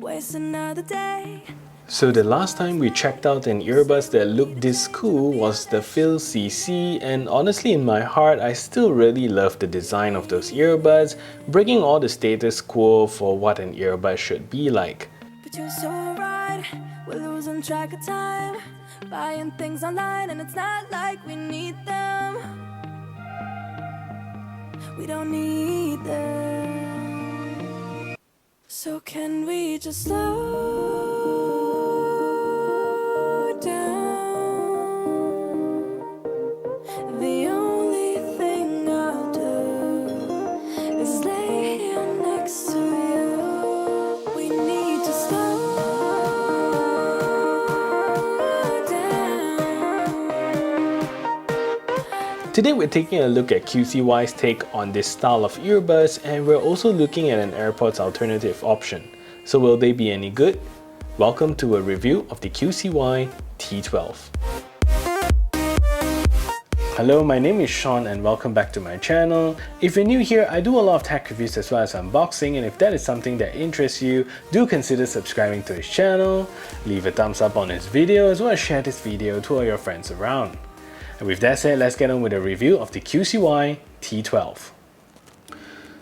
Waste another day. So the last time we checked out an earbuds that looked this cool was the FIIL CC, and honestly in my heart I still really love the design of those earbuds, breaking all the status quo for what an earbud should be like. But you're so right, we're losing track of time, buying things online and it's not like we need them. We don't need them. So can we just slow down? The only thing I'll do is lay here next to you. We need to slow down. Today we're taking a look at QCY's take on this style of earbuds, and we're also looking at an Airpods Alternative option. So will they be any good? Welcome to a review of the QCY T12. Hello, my name is Sean and welcome back to my channel. If you're new here, I do a lot of tech reviews as well as unboxing, and if that is something that interests you, do consider subscribing to this channel, leave a thumbs up on this video, as well as share this video to all your friends around. And with that said, let's get on with a review of the QCY T12.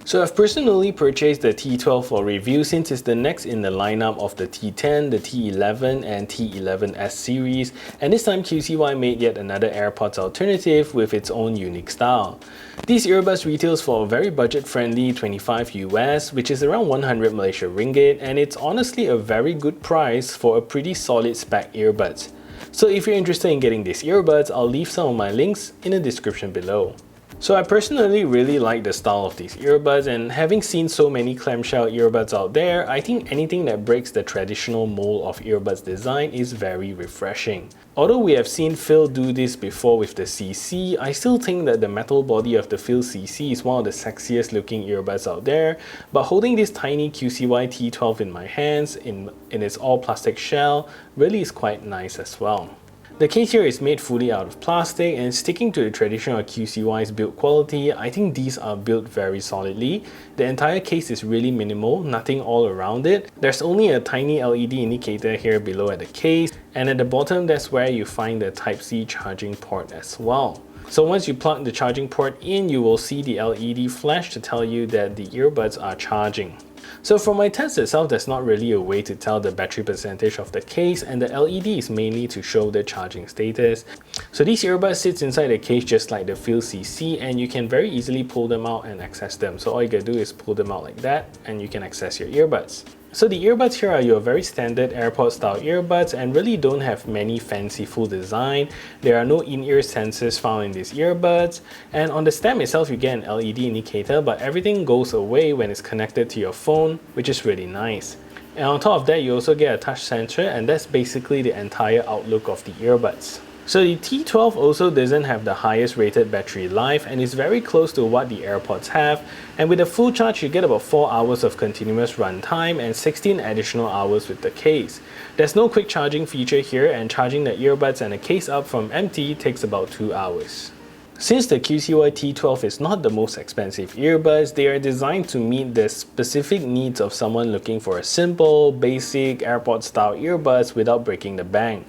So I've personally purchased the T12 for review since it's the next in the lineup of the T10, the T11 and T11S series, and this time QCY made yet another Airpods alternative with its own unique style. These earbuds retails for a very budget-friendly 25 US, which is around 100 Malaysia ringgit, and it's honestly a very good price for a pretty solid spec earbuds. So if you're interested in getting these earbuds, I'll leave some of my links in the description below. So I personally really like the style of these earbuds, and having seen so many clamshell earbuds out there, I think anything that breaks the traditional mold of earbuds design is very refreshing. Although we have seen FIIL do this before with the CC, I still think that the metal body of the FIIL CC is one of the sexiest looking earbuds out there, but holding this tiny QCY T12 in my hands in its all plastic shell really is quite nice as well. The case here is made fully out of plastic, and sticking to the tradition of QCY's build quality, I think these are built very solidly. The entire case is really minimal, nothing all around it. There's only a tiny LED indicator here below at the case, and at the bottom that's where you find the Type-C charging port as well. So once you plug the charging port in, you will see the LED flash to tell you that the earbuds are charging. So for my test itself, there's not really a way to tell the battery percentage of the case, and the LED is mainly to show the charging status. So these earbuds sits inside the case just like the FIIL CC, and you can very easily pull them out and access them. So all you gotta do is pull them out like that and you can access your earbuds. So the earbuds here are your very standard AirPods style earbuds and really don't have many fanciful design. There are no in-ear sensors found in these earbuds, and on the stem itself you get an LED indicator, but everything goes away when it's connected to your phone, which is really nice. And on top of that, you also get a touch sensor, and that's basically the entire outlook of the earbuds. So the T12 also doesn't have the highest rated battery life and is very close to what the AirPods have, and with a full charge you get about 4 hours of continuous run time and 16 additional hours with the case. There's no quick charging feature here, and charging the earbuds and the case up from empty takes about 2 hours. Since the QCY T12 is not the most expensive earbuds, they are designed to meet the specific needs of someone looking for a simple, basic AirPods style earbuds without breaking the bank.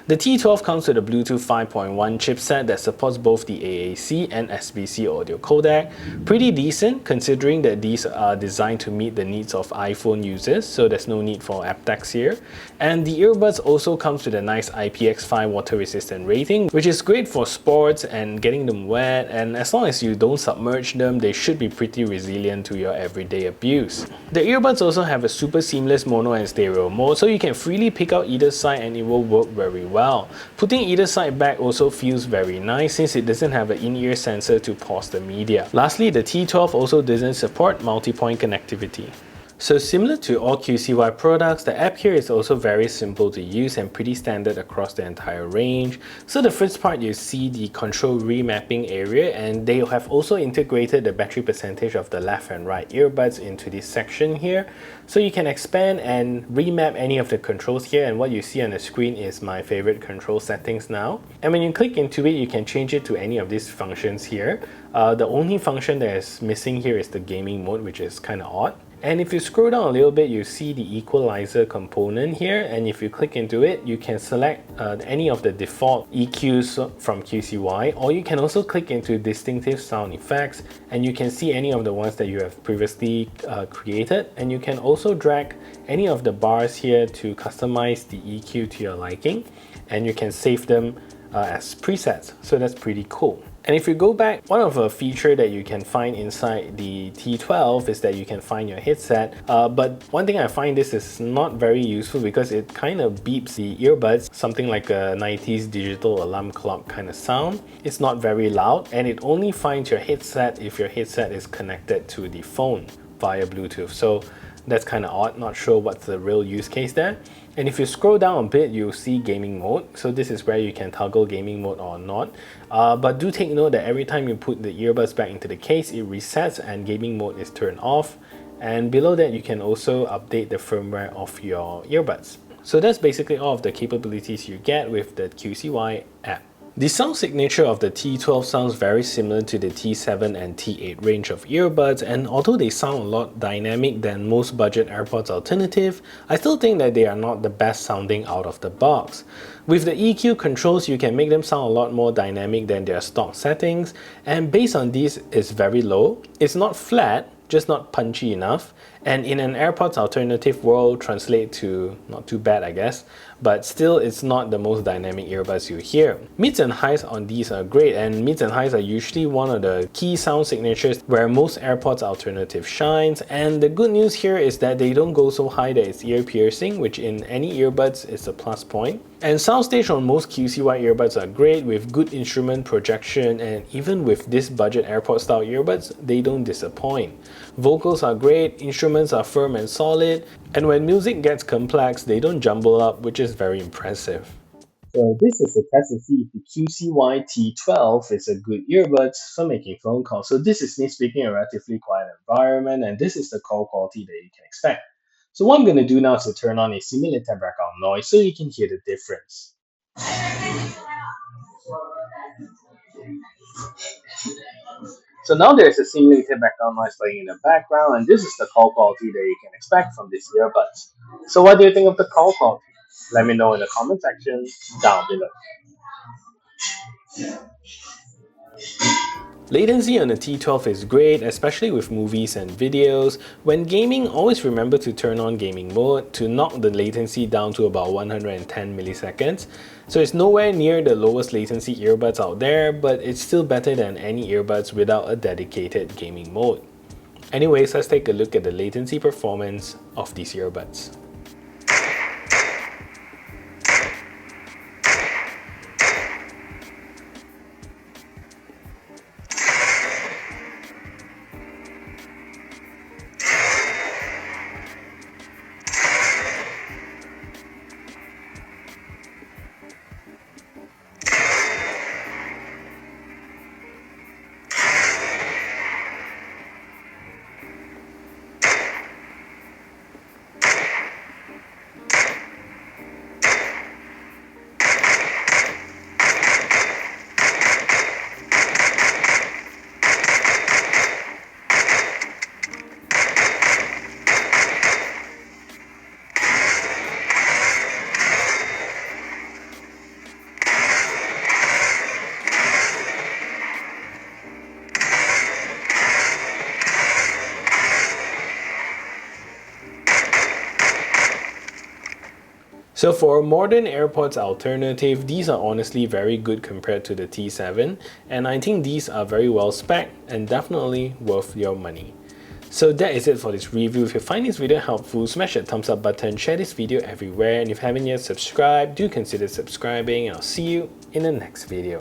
The T12 comes with a Bluetooth 5.1 chipset that supports both the AAC and SBC audio codec. Pretty decent considering that these are designed to meet the needs of iPhone users, so there's no need for aptX here. And the earbuds also comes with a nice IPX5 water resistant rating, which is great for sports and getting them wet, and as long as you don't submerge them, they should be pretty resilient to your everyday abuse. The earbuds also have a super seamless mono and stereo mode, so you can freely pick out either side and it will work very well. Putting either side back also feels very nice since it doesn't have an in-ear sensor to pause the media. Lastly, the T12 also doesn't support multi-point connectivity. So similar to all QCY products, the app here is also very simple to use and pretty standard across the entire range. So the first part, you see the control remapping area, and they have also integrated the battery percentage of the left and right earbuds into this section here. So you can expand and remap any of the controls here, and what you see on the screen is my favorite control settings now. And when you click into it, you can change it to any of these functions here. The only function that is missing here is the gaming mode, which is kind of odd. And if you scroll down a little bit, you see the equalizer component here, and if you click into it, you can select any of the default EQs from QCY, or you can also click into distinctive sound effects, and you can see any of the ones that you have previously created, and you can also drag any of the bars here to customize the EQ to your liking, and you can save them as presets, so that's pretty cool. And if you go back, one of a feature that you can find inside the T12 is that you can find your headset. But one thing I find this is not very useful because it kind of beeps the earbuds, something like a 90s digital alarm clock kind of sound. It's not very loud, and it only finds your headset if your headset is connected to the phone via Bluetooth. So that's kind of odd, not sure what's the real use case there. And if you scroll down a bit, you'll see gaming mode. So this is where you can toggle gaming mode or not. But do take note that every time you put the earbuds back into the case, it resets and gaming mode is turned off. And below that, you can also update the firmware of your earbuds. So that's basically all of the capabilities you get with the QCY app. The sound signature of the T12 sounds very similar to the T7 and T8 range of earbuds, and although they sound a lot dynamic than most budget Airpods Alternative, I still think that they are not the best sounding out of the box. With the EQ controls, you can make them sound a lot more dynamic than their stock settings, and bass on these is very low. It's not flat, just not punchy enough, and in an Airpods Alternative world translate to not too bad, I guess, but still it's not the most dynamic earbuds you hear. Mids and highs on these are great, and mids and highs are usually one of the key sound signatures where most Airpods Alternative shines, and the good news here is that they don't go so high that it's ear piercing, which in any earbuds is a plus point. And soundstage on most QCY earbuds are great with good instrument projection, and even with this budget Airpods style earbuds, they don't disappoint. Vocals are great, instruments are firm and solid, and when music gets complex, they don't jumble up, which is very impressive. So this is a test to see if the QCY T12 is a good earbuds for making phone calls. So this is me speaking in a relatively quiet environment, and this is the call quality that you can expect. So what I'm going to do now is to turn on a simulated background noise so you can hear the difference. So now there's a simulated background noise playing in the background, and this is the call quality that you can expect from these earbuds. So what do you think of the call quality? Let me know in the comment section down below. Latency on the T12 is great, especially with movies and videos. When gaming, always remember to turn on gaming mode to knock the latency down to about 110 milliseconds. So it's nowhere near the lowest latency earbuds out there, but it's still better than any earbuds without a dedicated gaming mode. Anyways, let's take a look at the latency performance of these earbuds. So for a modern Airpods Alternative, these are honestly very good compared to the T7, and I think these are very well spec'd and definitely worth your money. So that is it for this review. If you find this video helpful, smash that thumbs up button, share this video everywhere, and if you haven't yet subscribed, do consider subscribing, and I'll see you in the next video.